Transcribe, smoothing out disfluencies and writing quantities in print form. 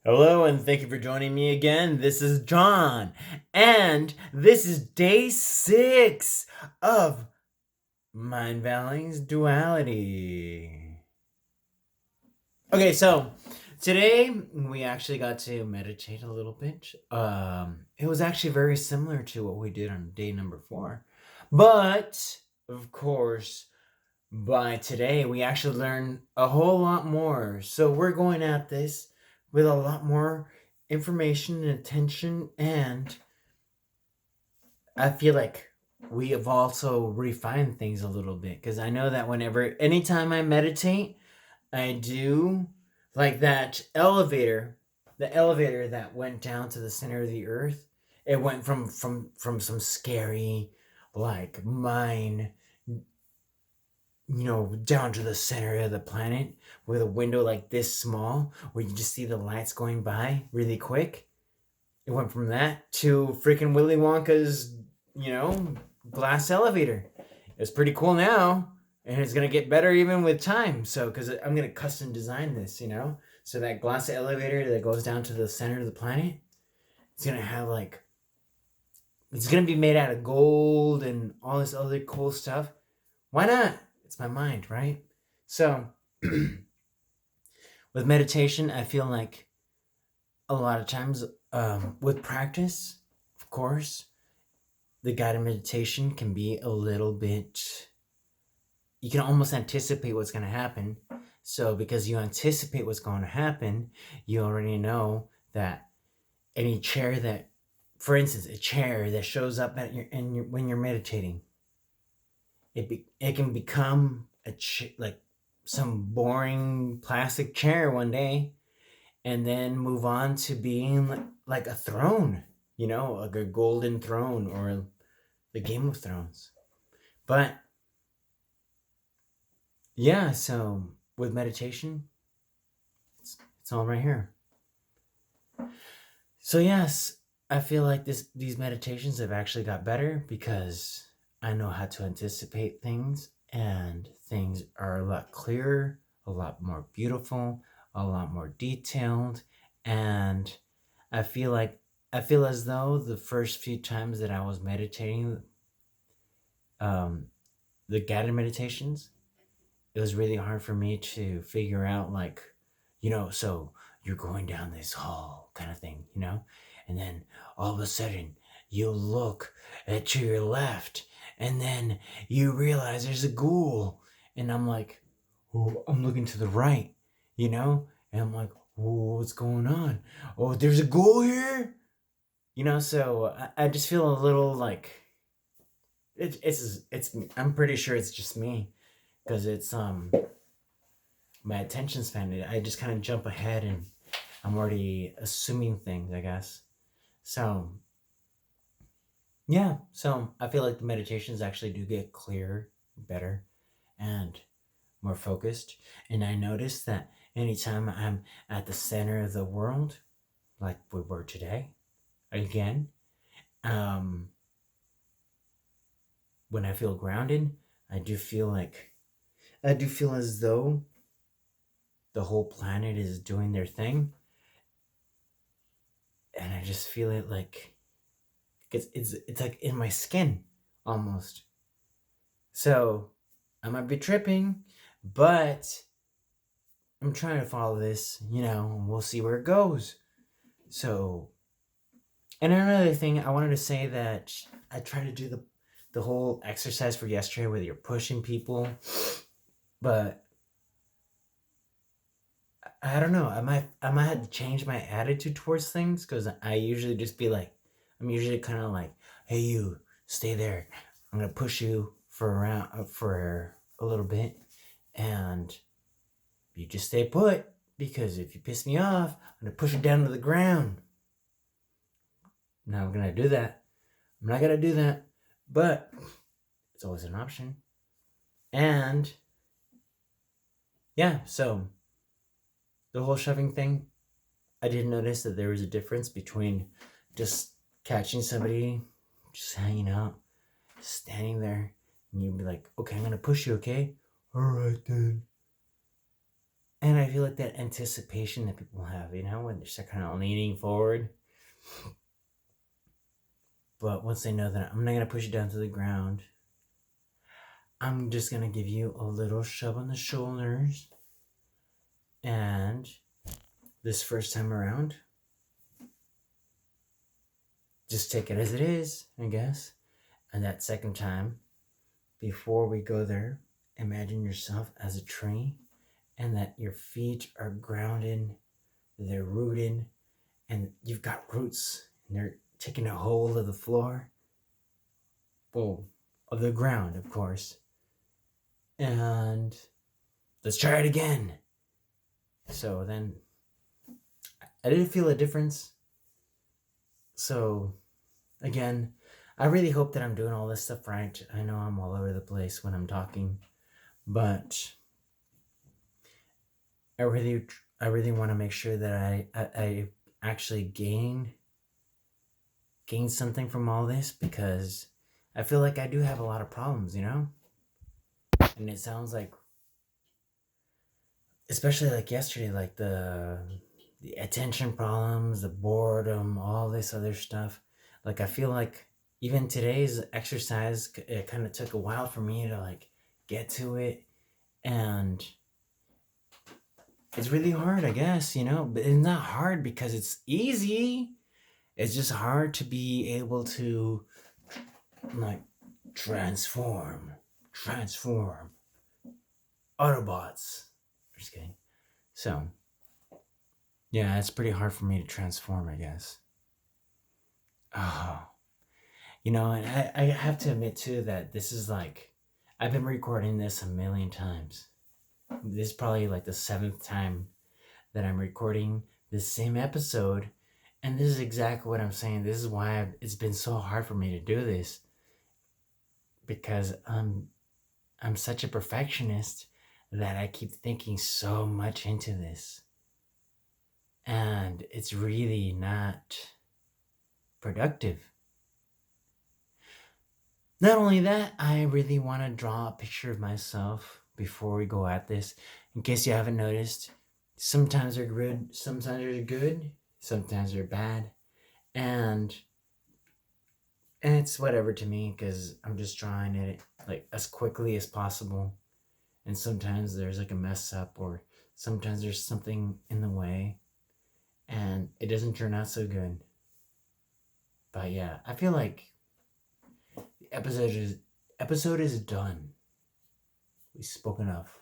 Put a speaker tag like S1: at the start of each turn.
S1: Hello, and thank you for joining me again. This is John, and this is day 6 of Mindvalley's Duality. Okay, so today we actually got to meditate a little bit. It was actually very similar to what we did on day number 4, but of course, by today we actually learned a whole lot more. So we're going at this with a lot more information and attention, and I feel like we have also refined things a little bit, because I know that anytime I meditate, I do like that elevator, the elevator that went down to the center of the earth. It went from some scary, like, mine, down to the center of the planet with a window like this small where you just see the lights going by really quick. It went from that to freaking Willy Wonka's, you know, glass elevator. It's pretty cool now, and it's gonna get better even with time. So, because I'm gonna custom design this, so that glass elevator that goes down to the center of the planet, it's gonna have like, it's gonna be made out of gold and all this other cool stuff. Why not? It's my mind, right? So, with meditation, I feel like a lot of times, with practice, of course, the guided meditation can be a little bit, you can almost anticipate what's going to happen. So, because you anticipate what's going to happen, you already know that any chair that, for instance, a chair that shows up when you're meditating, it can become like some boring plastic chair one day, and then move on to being like a throne, like a golden throne or the Game of Thrones. But yeah, so with meditation, it's all right here. So yes, I feel like these meditations have actually got better because I know how to anticipate things, and things are a lot clearer, a lot more beautiful, a lot more detailed, and I feel like I feel as though the first few times that I was meditating, um, the guided meditations, it was really hard for me to figure out, like, so you're going down this hall kind of thing, and then all of a sudden you look to your left, and then you realize there's a ghoul, and I'm like, oh, I'm looking to the right, and I'm like, oh, what's going on? Oh, there's a ghoul here, so I just feel a little like it's I'm pretty sure it's just me, because it's my attention span. I just kind of jump ahead, and I'm already assuming things, I guess. So yeah, so I feel like the meditations actually do get clearer, better, and more focused. And I noticed that anytime I'm at the center of the world, like we were today, again, um, when I feel grounded, I do feel as though the whole planet is doing their thing, and I just feel it like it's like in my skin almost. So I might be tripping, but I'm trying to follow this, and we'll see where it goes. So, and another thing, I wanted to say that I try to do the whole exercise for yesterday where you're pushing people, but I don't know. I might have to change my attitude towards things, because I usually just be like, I'm usually kind of like, hey, you stay there. I'm gonna push you for a little bit, and you just stay put, because if you piss me off, I'm gonna push you down to the ground. Now I'm gonna do that. I'm not gonna do that, but it's always an option. And yeah, so the whole shoving thing, I did notice that there was a difference between just catching somebody, just hanging out, standing there, and you'd be like, okay, I'm gonna push you, okay? All right then. And I feel like that anticipation that people have, when they're start kind of leaning forward. But once they know that I'm not going to push you down to the ground, I'm just going to give you a little shove on the shoulders. And this first time around, just take it as it is, I guess. And that second time, before we go there, imagine yourself as a tree and that your feet are grounded, they're rooted, and you've got roots and they're taking a hold of the floor. Well, of the ground, of course. And let's try it again. So then I didn't feel a difference. So again, I really hope that I'm doing all this stuff right. I know I'm all over the place when I'm talking, but I really want to make sure that I actually gain something from all this, because I feel like I do have a lot of problems, and it sounds like, especially like yesterday, like the attention problems, the boredom, all this other stuff. Like I feel like even today's exercise, it kind of took a while for me to like get to it, and it's really hard, I guess, but it's not hard because it's easy. It's just hard to be able to like transform Autobots. Just kidding. So yeah, it's pretty hard for me to transform, I guess. Oh, and I have to admit too that this is like, I've been recording this a million times. This is probably like the 7th time that I'm recording this same episode. And this is exactly what I'm saying. This is why it's been so hard for me to do this. Because I'm such a perfectionist that I keep thinking so much into this. And it's really not productive. Not only that, I really want to draw a picture of myself before we go at this. In case you haven't noticed, sometimes they're good, sometimes they're bad. And it's whatever to me, because I'm just drawing it like as quickly as possible. And sometimes there's like a mess up, or sometimes there's something in the way and it doesn't turn out so good. But yeah, I feel like the episode is done. We've spoken enough.